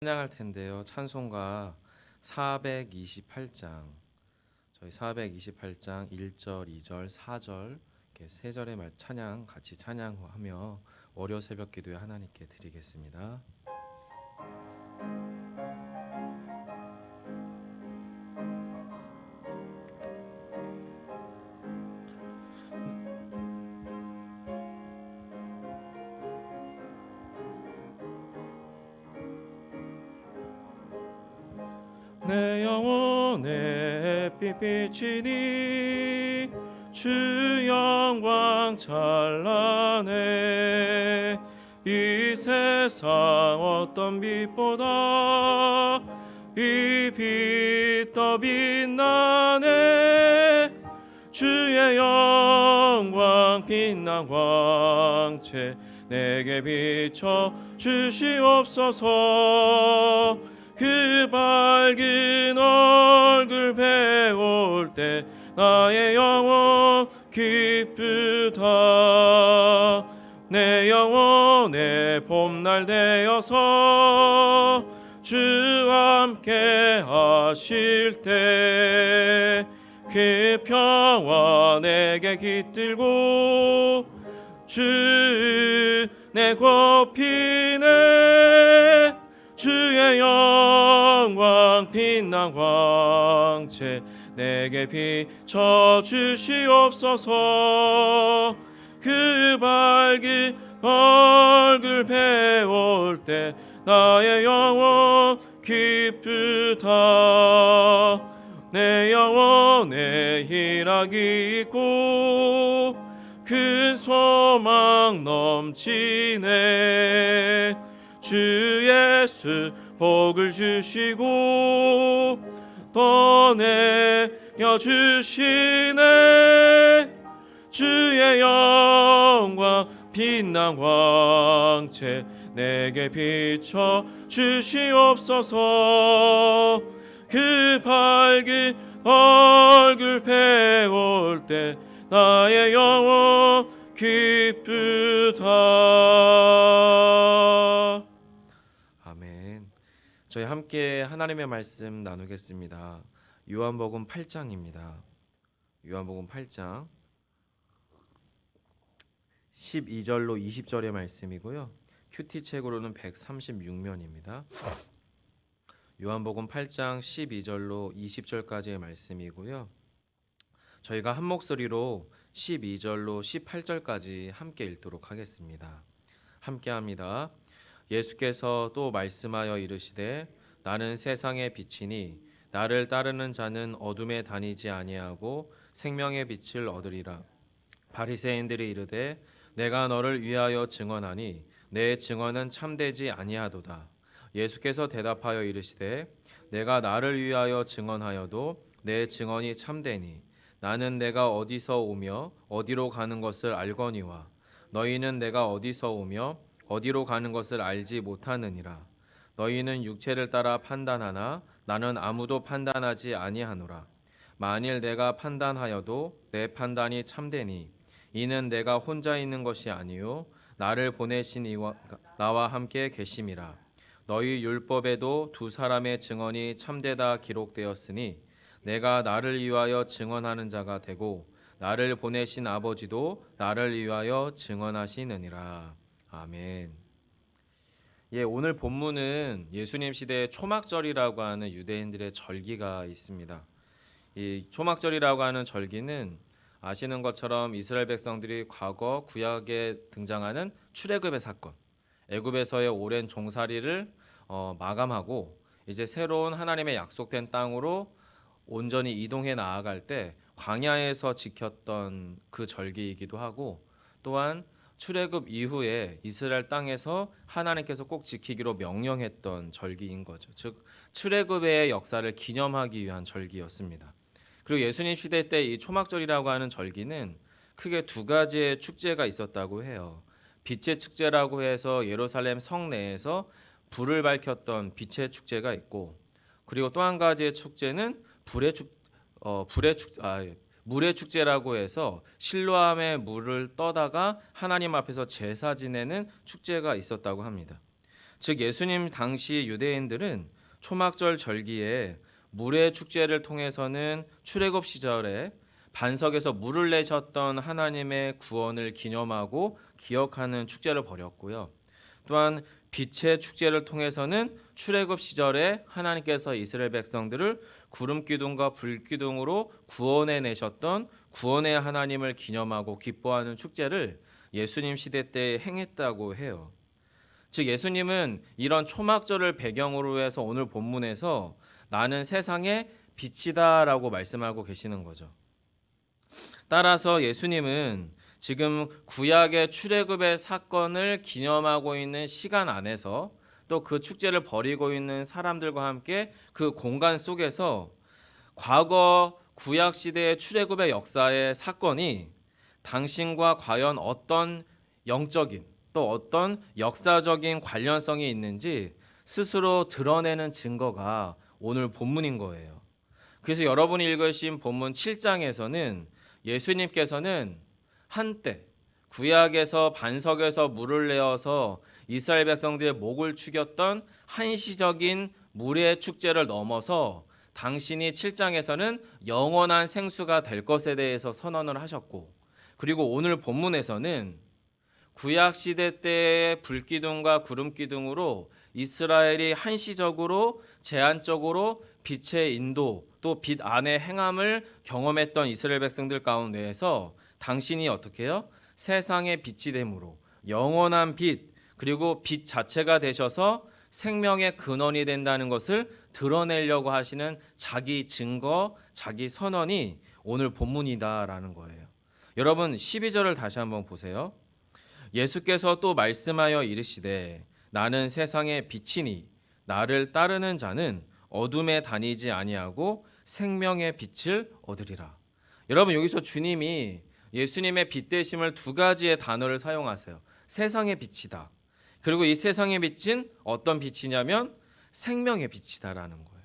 찬양할 텐데요. 찬송가 428장, 저희 428장 1절, 2절, 4절 이렇게 세 절의 말 찬양 같이 찬양하며 월요 새벽 기도에 하나님께 드리겠습니다. 내 영혼의 햇빛 비치니 주 영광 찬란해. 이 세상 어떤 빛보다 이 빛 더 빛나네. 주의 영광 빛난 광채 내게 비춰 주시옵소서. 그 밝은 얼굴 배울 때 나의 영혼 기쁘다. 내 영혼의 봄날 되어서 주 함께 하실 때 그 평화 내게 깃들고 주 내 굽히네. 주의 영광 빛난 광채 내게 비춰 주시옵소서. 그 밝은 얼굴 배울 때 나의 영혼 기쁘다. 내 영혼에 희락이 있고 큰 소망 넘치네. 주 예수 복을 주시고 떠내려 주시네. 주의 영광 빛난 광채 내게 비춰 주시옵소서. 그 밝은 얼굴 배울 때 나의 영혼 기쁘다. 아멘. 저희 함께 하나님의 말씀 나누겠습니다. 요한복음 8장입니다. 요한복음 8장 12절로 20절의 말씀이고요. 큐티 책으로는 136면입니다. 요한복음 8장 12절로 20절까지의 말씀이고요. 저희가 한 목소리로 12절로 18절까지 함께 읽도록 하겠습니다. 함께 합니다. 예수께서 또 말씀하여 이르시되 나는 세상의 빛이니 나를 따르는 자는 어둠에 다니지 아니하고 생명의 빛을 얻으리라. 바리새인들이 이르되 내가 너를 위하여 증언하니 내 증언은 참되지 아니하도다. 예수께서 대답하여 이르시되 내가 나를 위하여 증언하여도 내 증언이 참되니 나는 내가 어디서 오며 어디로 가는 것을 알거니와 너희는 내가 어디서 오며 어디로 가는 것을 알지 못하느니라. 너희는 육체를 따라 판단하나 나는 아무도 판단하지 아니하노라. 만일 내가 판단하여도 내 판단이 참되니 이는 내가 혼자 있는 것이 아니요 나를 보내신 이와 나와 함께 계심이라. 너희 율법에도 두 사람의 증언이 참되다 기록되었으니 내가 나를 위하여 증언하는 자가 되고 나를 보내신 아버지도 나를 위하여 증언하시느니라. 아멘. 오늘 본문은 예수님 시대의 초막절이라고 하는 유대인들의 절기가 있습니다. 이 초막절이라고 하는 절기는 아시는 것처럼 이스라엘 백성들이 과거 구약에 등장하는 출애굽의 사건, 애굽에서의 오랜 종살이를 마감하고 이제 새로운 하나님의 약속된 땅으로 온전히 이동해 나아갈 때 광야에서 지켰던 그 절기이기도 하고, 또한 출애굽 이후에 이스라엘 땅에서 하나님께서 꼭 지키기로 명령했던 절기인 거죠. 즉 출애굽의 역사를 기념하기 위한 절기였습니다. 그리고 예수님 시대 때 이 초막절이라고 하는 절기는 크게 두 가지의 축제가 있었다고 해요. 빛의 축제라고 해서 예루살렘 성내에서 불을 밝혔던 빛의 축제가 있고, 그리고 또 한 가지의 축제는 물의 축제라고 해서 실로암의 물을 떠다가 하나님 앞에서 제사 지내는 축제가 있었다고 합니다. 즉 예수님 당시 유대인들은 초막절 절기에 물의 축제를 통해서는 출애굽 시절에 반석에서 물을 내셨던 하나님의 구원을 기념하고 기억하는 축제를 벌였고요. 또한 빛의 축제를 통해서는 출애굽 시절에 하나님께서 이스라엘 백성들을 구름 기둥과 불 기둥으로 구원해 내셨던 구원의 하나님을 기념하고 기뻐하는 축제를 예수님 시대 때 행했다고 해요. 즉 예수님은 이런 초막절을 배경으로 해서 오늘 본문에서 나는 세상의 빛이다라고 말씀하고 계시는 거죠. 따라서 예수님은 지금 구약의 출애굽의 사건을 기념하고 있는 시간 안에서 또 그 축제를 벌이고 있는 사람들과 함께 그 공간 속에서 과거 구약 시대의 출애굽의 역사의 사건이 당신과 과연 어떤 영적인 또 어떤 역사적인 관련성이 있는지 스스로 드러내는 증거가 오늘 본문인 거예요. 그래서 여러분이 읽으신 본문 7장에서는 예수님께서는 한때 구약에서 반석에서 물을 내어서 이스라엘 백성들의 목을 축였던 한시적인 물의 축제를 넘어서 당신이 7장에서는 영원한 생수가 될 것에 대해서 선언을 하셨고, 그리고 오늘 본문에서는 구약 시대 때의 불기둥과 구름기둥으로 이스라엘이 한시적으로 제한적으로 빛의 인도 또 빛 안의 행함을 경험했던 이스라엘 백성들 가운데에서 당신이 어떻게 해요? 세상의 빛이 됨으로 영원한 빛 그리고 빛 자체가 되셔서 생명의 근원이 된다는 것을 드러내려고 하시는 자기 증거, 자기 선언이 오늘 본문이다라는 거예요. 여러분 12절을 다시 한번 보세요. 예수께서 또 말씀하여 이르시되 나는 세상의 빛이니 나를 따르는 자는 어둠에 다니지 아니하고 생명의 빛을 얻으리라. 여러분 여기서 주님이 예수님의 빛 되심을 두 가지의 단어를 사용하세요. 세상의 빛이다. 그리고 이 세상의 빛은 어떤 빛이냐면 생명의 빛이다라는 거예요.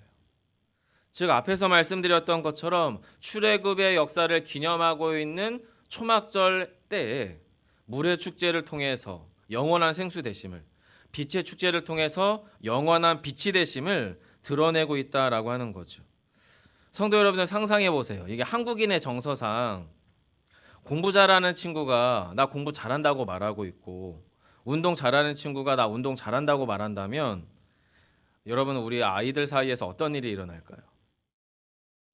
즉 앞에서 말씀드렸던 것처럼 출애굽의 역사를 기념하고 있는 초막절 때에 물의 축제를 통해서 영원한 생수 되심을, 빛의 축제를 통해서 영원한 빛이 되심을 드러내고 있다라고 하는 거죠. 성도 여러분들 상상해 보세요. 이게 한국인의 정서상 공부 잘하는 친구가 나 공부 잘한다고 말하고 있고 운동 잘하는 친구가 나 운동 잘한다고 말한다면 여러분 우리 아이들 사이에서 어떤 일이 일어날까요?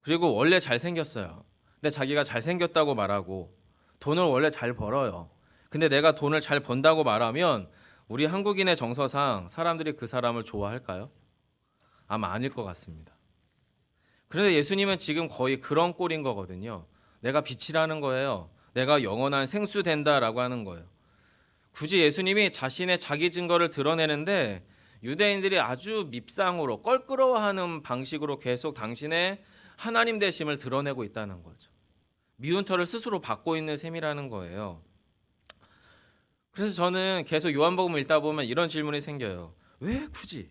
그리고 원래 잘생겼어요. 근데 자기가 잘생겼다고 말하고 돈을 원래 잘 벌어요. 근데 내가 돈을 잘 번다고 말하면 우리 한국인의 정서상 사람들이 그 사람을 좋아할까요? 아마 아닐 것 같습니다. 그런데 예수님은 지금 거의 그런 꼴인 거거든요. 내가 빛이라는 거예요. 내가 영원한 생수 된다라고 하는 거예요. 굳이 예수님이 자신의 자기 증거를 드러내는데 유대인들이 아주 밉상으로 껄끄러워하는 방식으로 계속 당신의 하나님 되심을 드러내고 있다는 거죠. 미운 털을 스스로 받고 있는 셈이라는 거예요. 그래서 저는 계속 요한복음을 읽다 보면 이런 질문이 생겨요. 왜 굳이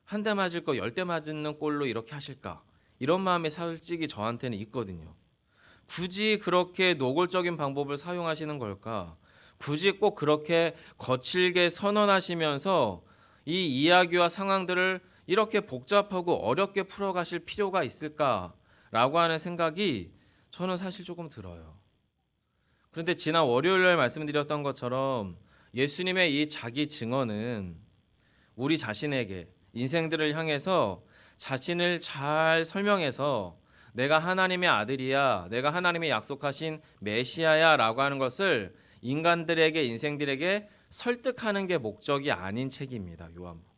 한 대 맞을 거 10대 맞는 꼴로 이렇게 하실까? 이런 마음이 솔직히 저한테는 있거든요. 굳이 그렇게 노골적인 방법을 사용하시는 걸까? 굳이 꼭 그렇게 거칠게 선언하시면서 이 이야기와 상황들을 이렇게 복잡하고 어렵게 풀어가실 필요가 있을까라고 하는 생각이 저는 사실 조금 들어요. 그런데 지난 월요일날 말씀드렸던 것처럼 예수님의 이 자기 증언은 우리 자신에게 인생들을 향해서 자신을 잘 설명해서 내가 하나님의 아들이야, 내가 하나님의 약속하신 메시아야 라고 하는 것을 인간들에게 인생들에게 설득하는 게 목적이 아닌 책입니다. 요한복음.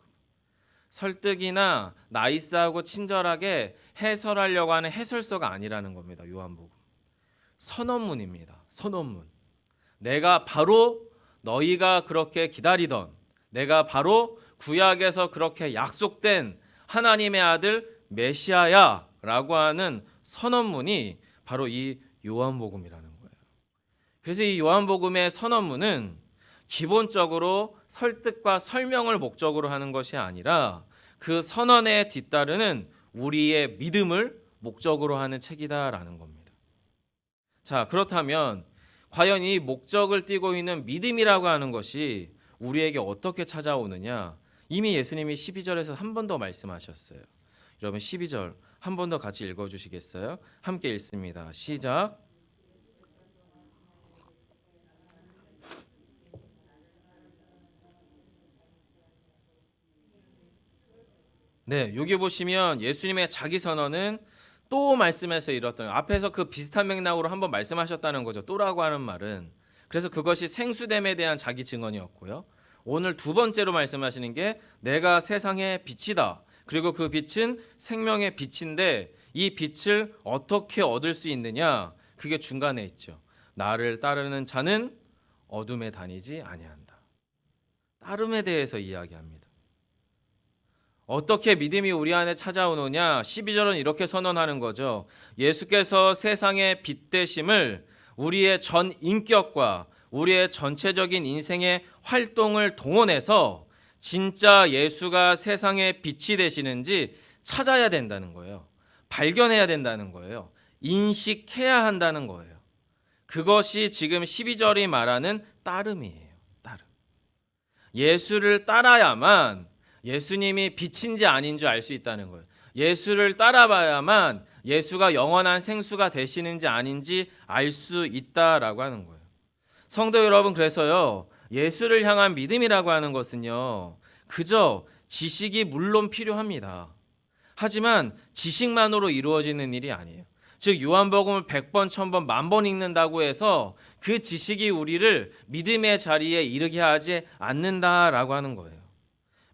설득이나 나이스하고 친절하게 해설하려고 하는 해설서가 아니라는 겁니다. 요한복음. 선언문입니다. 선언문. 내가 바로 너희가 그렇게 기다리던, 내가 바로 구약에서 그렇게 약속된 하나님의 아들 메시아야 라고 하는 선언문이 바로 이 요한복음이라는 거예요. 그래서 이 요한복음의 선언문은 기본적으로 설득과 설명을 목적으로 하는 것이 아니라 그 선언에 뒤따르는 우리의 믿음을 목적으로 하는 책이다라는 겁니다. 자, 그렇다면 과연 이 목적을 띠고 있는 믿음이라고 하는 것이 우리에게 어떻게 찾아오느냐? 이미 예수님이 12절에서 한 번 더 말씀하셨어요. 여러분 12절 한 번 더 같이 읽어주시겠어요? 함께 읽습니다. 시작. 네, 여기 보시면 예수님의 자기 선언은 또 말씀에서 이뤘던 앞에서 그 비슷한 맥락으로 한번 말씀하셨다는 거죠. 또라고 하는 말은. 그래서 그것이 생수됨에 대한 자기 증언이었고요. 오늘 두 번째로 말씀하시는 게 내가 세상의 빛이다. 그리고 그 빛은 생명의 빛인데 이 빛을 어떻게 얻을 수 있느냐? 그게 중간에 있죠. 나를 따르는 자는 어둠에 다니지 아니한다. 따름에 대해서 이야기합니다. 어떻게 믿음이 우리 안에 찾아오느냐? 12절은 이렇게 선언하는 거죠. 예수께서 세상의 빛 되심을 우리의 전 인격과 우리의 전체적인 인생의 활동을 동원해서 진짜 예수가 세상의 빛이 되시는지 찾아야 된다는 거예요. 발견해야 된다는 거예요. 인식해야 한다는 거예요. 그것이 지금 12절이 말하는 따름이에요. 따름. 예수를 따라야만 예수님이 빛인지 아닌지 알 수 있다는 거예요. 예수를 따라봐야만 예수가 영원한 생수가 되시는지 아닌지 알 수 있다라고 하는 거예요. 성도 여러분, 그래서요, 예수를 향한 믿음이라고 하는 것은요, 그저 지식이 물론 필요합니다. 하지만 지식만으로 이루어지는 일이 아니에요. 즉 요한복음을 100번, 1000번, 10,000번 읽는다고 해서 그 지식이 우리를 믿음의 자리에 이르게 하지 않는다라고 하는 거예요.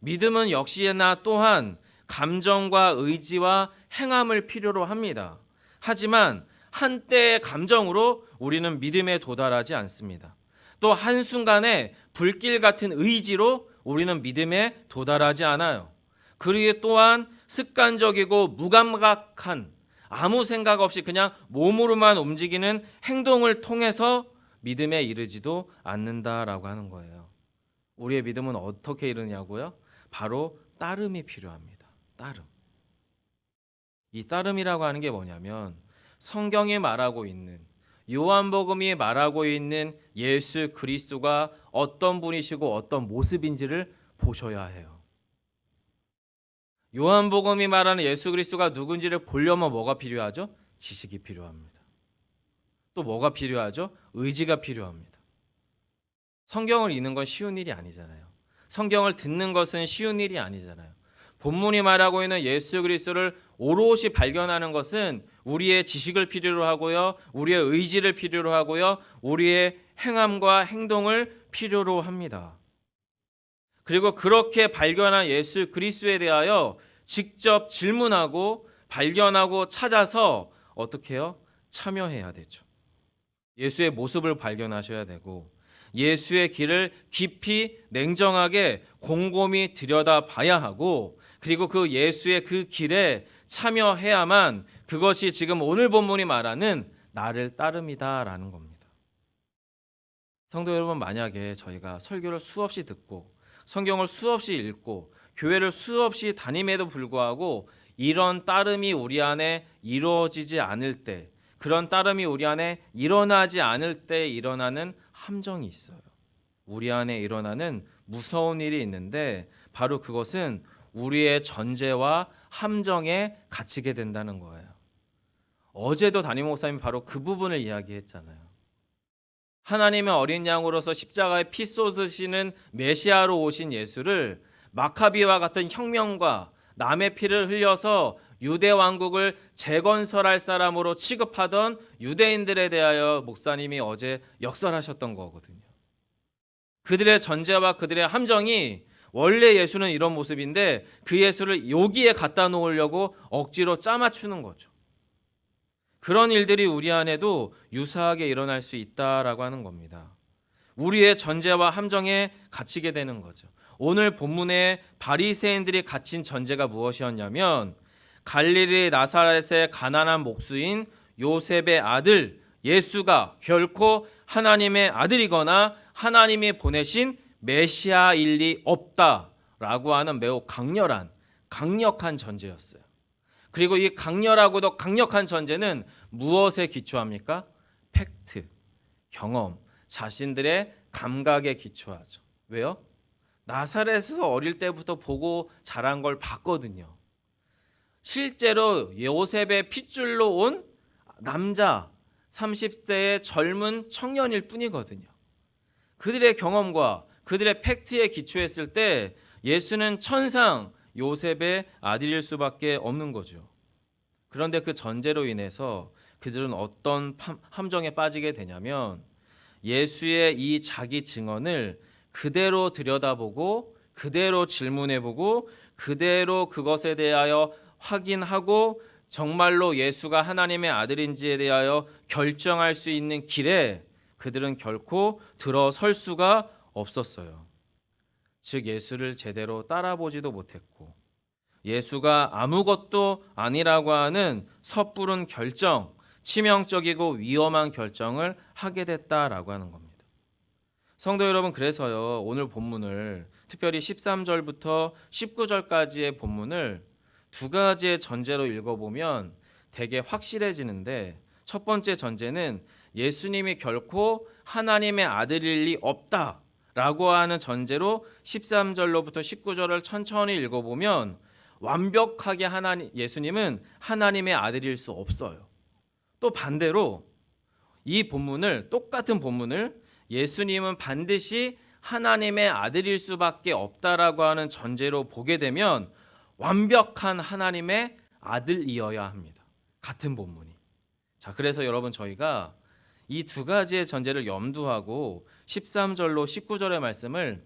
믿음은 역시나 또한 감정과 의지와 행함을 필요로 합니다. 하지만 한때의 감정으로 우리는 믿음에 도달하지 않습니다. 또 한순간에 불길 같은 의지로 우리는 믿음에 도달하지 않아요. 그리고 또한 습관적이고 무감각한 아무 생각 없이 그냥 몸으로만 움직이는 행동을 통해서 믿음에 이르지도 않는다라고 하는 거예요. 우리의 믿음은 어떻게 이르냐고요? 바로 따름이 필요합니다. 따름. 이 따름이라고 하는 게 뭐냐면 성경이 말하고 있는 요한복음이 말하고 있는 예수 그리스도가 어떤 분이시고 어떤 모습인지를 보셔야 해요. 요한복음이 말하는 예수 그리스도가 누군지를 보려면 뭐가 필요하죠? 지식이 필요합니다. 또 뭐가 필요하죠? 의지가 필요합니다. 성경을 읽는 건 쉬운 일이 아니잖아요. 성경을 듣는 것은 쉬운 일이 아니잖아요. 본문이 말하고 있는 예수 그리스도를 오롯이 발견하는 것은 우리의 지식을 필요로 하고요, 우리의 의지를 필요로 하고요, 우리의 행함과 행동을 필요로 합니다. 그리고 그렇게 발견한 예수 그리스도에 대하여 직접 질문하고 발견하고 찾아서 어떻게 해요? 참여해야 되죠. 예수의 모습을 발견하셔야 되고 예수의 길을 깊이 냉정하게 곰곰이 들여다봐야 하고 그리고 그 예수의 그 길에 참여해야만 그것이 지금 오늘 본문이 말하는 나를 따름이다라는 겁니다. 성도 여러분, 만약에 저희가 설교를 수없이 듣고 성경을 수없이 읽고 교회를 수없이 다님에도 불구하고 이런 따름이 우리 안에 이루어지지 않을 때, 그런 따름이 우리 안에 일어나지 않을 때 일어나는 함정이 있어요. 우리 안에 일어나는 무서운 일이 있는데 바로 그것은 우리의 전제와 함정에 갇히게 된다는 거예요. 어제도 담임 목사님이 바로 그 부분을 이야기했잖아요. 하나님의 어린 양으로서 십자가에 피 쏟으시는 메시아로 오신 예수를 마카비와 같은 혁명과 남의 피를 흘려서 유대 왕국을 재건설할 사람으로 취급하던 유대인들에 대하여 목사님이 어제 역설하셨던 거거든요. 그들의 전제와 그들의 함정이 원래 예수는 이런 모습인데 그 예수를 여기에 갖다 놓으려고 억지로 짜맞추는 거죠. 그런 일들이 우리 안에도 유사하게 일어날 수 있다라고 하는 겁니다. 우리의 전제와 함정에 갇히게 되는 거죠. 오늘 본문에 바리새인들이 갇힌 전제가 무엇이었냐면 갈릴리 나사렛의 가난한 목수인 요셉의 아들 예수가 결코 하나님의 아들이거나 하나님이 보내신 메시아일 리 없다라고 하는 매우 강력한 전제였어요. 그리고 이 강렬하고도 강력한 전제는 무엇에 기초합니까? 팩트, 경험, 자신들의 감각에 기초하죠. 왜요? 나사렛에서 어릴 때부터 보고 자란 걸 봤거든요. 실제로 요셉의 핏줄로 온 남자 30대의 젊은 청년일 뿐이거든요. 그들의 경험과 그들의 팩트에 기초했을 때 예수는 천상 요셉의 아들일 수밖에 없는 거죠. 그런데 그 전제로 인해서 그들은 어떤 함정에 빠지게 되냐면 예수의 이 자기 증언을 그대로 들여다보고 그대로 질문해보고 그대로 그것에 대하여 확인하고 정말로 예수가 하나님의 아들인지에 대하여 결정할 수 있는 길에 그들은 결코 들어설 수가 없었어요. 즉 예수를 제대로 따라보지도 못했고 예수가 아무것도 아니라고 하는 섣부른 결정, 치명적이고 위험한 결정을 하게 됐다라고 하는 겁니다. 성도 여러분, 그래서요 오늘 본문을 특별히 13절부터 19절까지의 본문을 두 가지의 전제로 읽어보면 되게 확실해지는데, 첫 번째 전제는 예수님이 결코 하나님의 아들일 리 없다라고 하는 전제로 13절로부터 19절을 천천히 읽어보면 완벽하게 예수님은 하나님의 아들일 수 없어요. 또 반대로 이 본문을, 똑같은 본문을 예수님은 반드시 하나님의 아들일 수밖에 없다라고 하는 전제로 보게 되면 완벽한 하나님의 아들이어야 합니다. 같은 본문이. 자, 그래서 여러분 저희가 이 두 가지의 전제를 염두하고 13절로 19절의 말씀을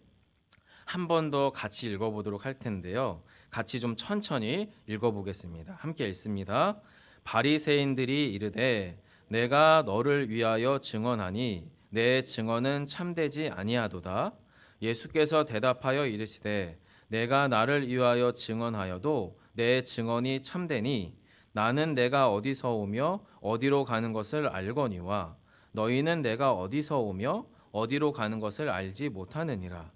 한 번 더 같이 읽어보도록 할 텐데요. 같이 좀 천천히 읽어보겠습니다. 함께 읽습니다. 바리새인들이 이르되 내가 너를 위하여 증언하니 내 증언은 참되지 아니하도다. 예수께서 대답하여 이르시되 내가 나를 위하여 증언하여도 내 증언이 참되니 나는 내가 어디서 오며 어디로 가는 것을 알거니와 너희는 내가 어디서 오며 어디로 가는 것을 알지 못하느니라.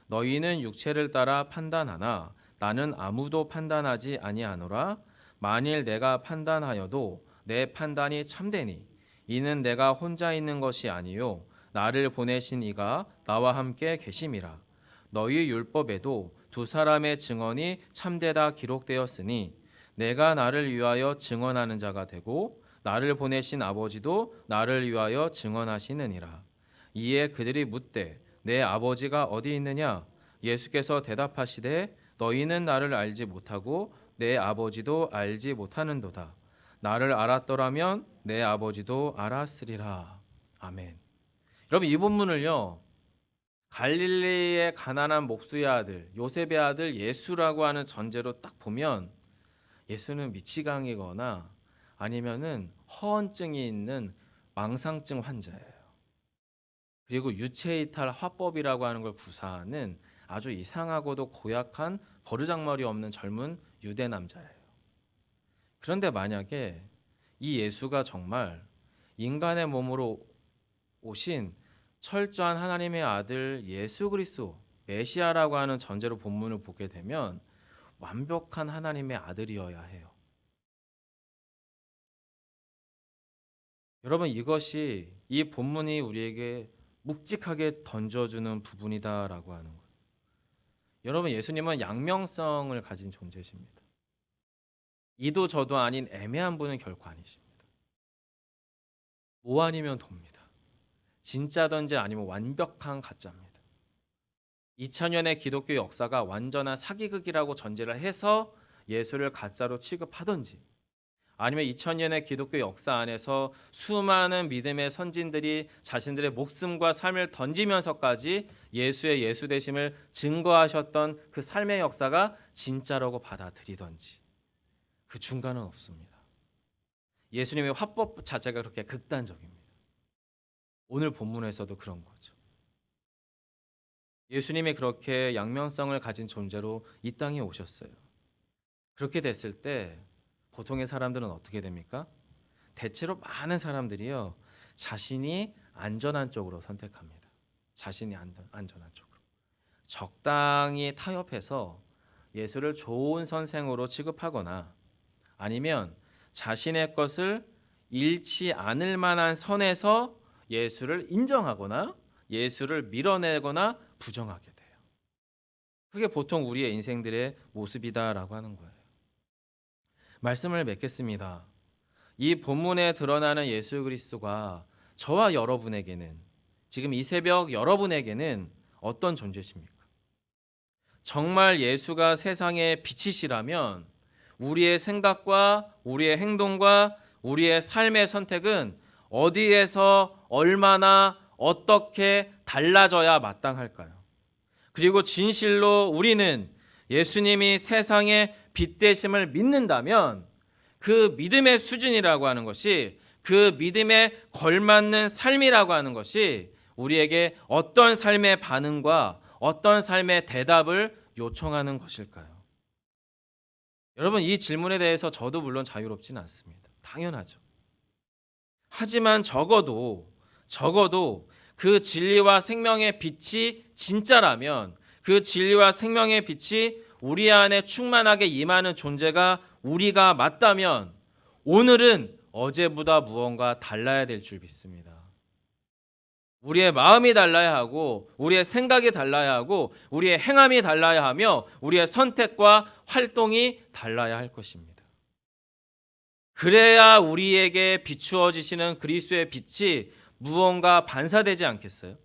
너희는 육체를 따라 판단하나 나는 아무도 판단하지 아니하노라. 만일 내가 판단하여도 내 판단이 참되니 이는 내가 혼자 있는 것이 아니요 나를 보내신 이가 나와 함께 계심이라. 너희 율법에도 두 사람의 증언이 참되다 기록되었으니 내가 나를 위하여 증언하는 자가 되고 나를 보내신 아버지도 나를 위하여 증언하시느니라. 이에 그들이 묻되 내 아버지가 어디 있느냐? 예수께서 대답하시되 너희는 나를 알지 못하고 내 아버지도 알지 못하는도다. 나를 알았더라면 내 아버지도 알았으리라. 아멘. 여러분 이 본문을요 갈릴리의 가난한 목수의 아들 요셉의 아들 예수라고 하는 전제로 딱 보면 예수는 미치광이거나 아니면은 허언증이 있는 망상증 환자예요. 그리고 유체이탈 화법이라고 하는 걸 구사하는 아주 이상하고도 고약한 버르장머리 없는 젊은 유대 남자예요. 그런데 만약에 이 예수가 정말 인간의 몸으로 오신 철저한 하나님의 아들 예수 그리스도 메시아라고 하는 전제로 본문을 보게 되면 완벽한 하나님의 아들이어야 해요. 여러분 이것이 이 본문이 우리에게 묵직하게 던져주는 부분이다라고 하는 거예요. 여러분 예수님은 양명성을 가진 존재십니다. 이도 저도 아닌 애매한 분은 결코 아니십니다. 뭐 아니면 돕니다. 진짜든지 아니면 완벽한 가짜입니다. 2000년의 기독교 역사가 완전한 사기극이라고 전제를 해서 예수를 가짜로 취급하든지 아니면 2000년의 기독교 역사 안에서 수많은 믿음의 선진들이 자신들의 목숨과 삶을 던지면서까지 예수의 예수 되심을 증거하셨던 그 삶의 역사가 진짜라고 받아들이든지 그 중간은 없습니다. 예수님의 화법 자체가 그렇게 극단적입니다. 오늘 본문에서도 그런 거죠. 예수님이 그렇게 양면성을 가진 존재로 이 땅에 오셨어요. 그렇게 됐을 때 보통의 사람들은 어떻게 됩니까? 대체로 많은 사람들이요 자신이 안전한 쪽으로 선택합니다. 자신이 안전한 쪽으로 적당히 타협해서 예수를 좋은 선생으로 취급하거나 아니면 자신의 것을 잃지 않을 만한 선에서 예수를 인정하거나 예수를 밀어내거나 부정하게 돼요. 그게 보통 우리의 인생들의 모습이다라고 하는 거예요. 말씀을 맺겠습니다. 이 본문에 드러나는 예수 그리스도가 저와 여러분에게는, 지금 이 새벽 여러분에게는 어떤 존재십니까? 정말 예수가 세상의 빛이시라면 우리의 생각과 우리의 행동과 우리의 삶의 선택은 어디에서 얼마나 어떻게 달라져야 마땅할까요? 그리고 진실로 우리는 예수님이 세상의 빛 되심을 믿는다면 그 믿음의 수준이라고 하는 것이, 그 믿음에 걸맞는 삶이라고 하는 것이 우리에게 어떤 삶의 반응과 어떤 삶의 대답을 요청하는 것일까요? 여러분, 이 질문에 대해서 저도 물론 자유롭지는 않습니다. 당연하죠. 하지만 적어도 그 진리와 생명의 빛이 진짜라면, 그 진리와 생명의 빛이 우리 안에 충만하게 임하는 존재가 우리가 맞다면 오늘은 어제보다 무언가 달라야 될 줄 믿습니다. 우리의 마음이 달라야 하고, 우리의 생각이 달라야 하고, 우리의 행함이 달라야 하며, 우리의 선택과 활동이 달라야 할 것입니다. 그래야 우리에게 비추어지시는 그리스도의 빛이 무언가 반사되지 않겠어요?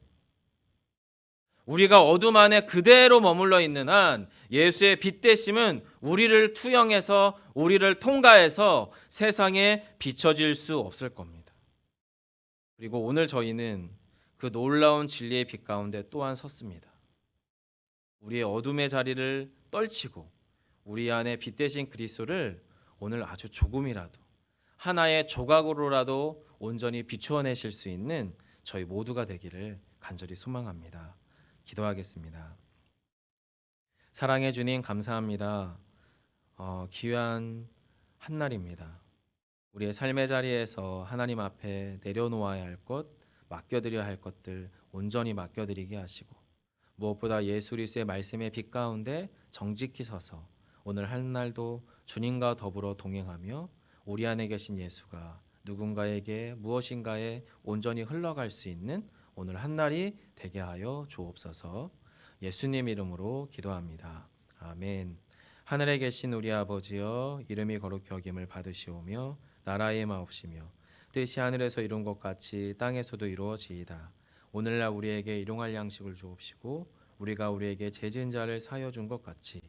우리가 어둠 안에 그대로 머물러 있는 한 예수의 빛 되심은 우리를 투영해서, 우리를 통과해서 세상에 비춰질 수 없을 겁니다. 그리고 오늘 저희는 그 놀라운 진리의 빛 가운데 또한 섰습니다. 우리의 어둠의 자리를 떨치고 우리 안에 빛 되신 그리스도를 오늘 아주 조금이라도, 하나의 조각으로라도 온전히 비추어내실 수 있는 저희 모두가 되기를 간절히 소망합니다. 기도하겠습니다. 사랑해 주님, 감사합니다. 귀한 한날입니다. 우리의 삶의 자리에서 하나님 앞에 내려놓아야 할 것, 맡겨드려야 할 것들 온전히 맡겨드리게 하시고, 무엇보다 예수 그리스도의 말씀의 빛 가운데 정직히 서서 오늘 한날도 주님과 더불어 동행하며 우리 안에 계신 예수가 누군가에게 무엇인가에 온전히 흘러갈 수 있는 오늘 한날이 되게 하여 주옵소서. 예수님 이름으로 기도합니다. 아멘. 하늘에 계신 우리 아버지여, 이름이 거룩히 여김을 받으시오며 나라의 마옵시며 뜻이 하늘에서 이룬 것 같이 땅에서도 이루어지이다. 오늘날 우리에게 일용할 양식을 주옵시고, 우리가 우리에게 죄 지은 자를 사하여 준 것 같이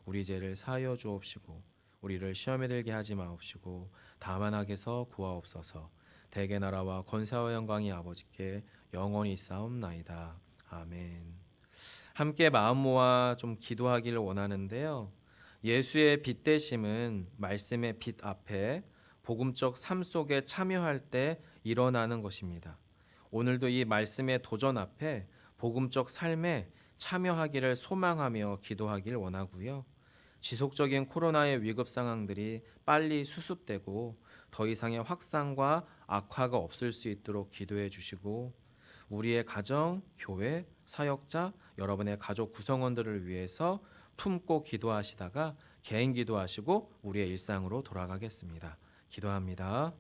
우리 죄를 사하여 주옵시고, 우리를 시험에 들게 하지 마옵시고 다만 악에서 구하옵소서. 대개 나라와 권세와 영광이 아버지께 영원히 있사옵나이다. 아멘. 함께 마음 모아 좀 기도하기를 원하는데요. 예수의 빛 되심은 말씀의 빛 앞에 복음적 삶 속에 참여할 때 일어나는 것입니다. 오늘도 이 말씀의 도전 앞에 복음적 삶에 참여하기를 소망하며 기도하길 원하고요. 지속적인 코로나의 위급 상황들이 빨리 수습되고 더 이상의 확산과 악화가 없을 수 있도록 기도해 주시고, 우리의 가정, 교회, 사역자, 여러분의 가족 구성원들을 위해서 품고 기도하시다가 개인 기도하시고 우리의 일상으로 돌아가겠습니다. 기도합니다.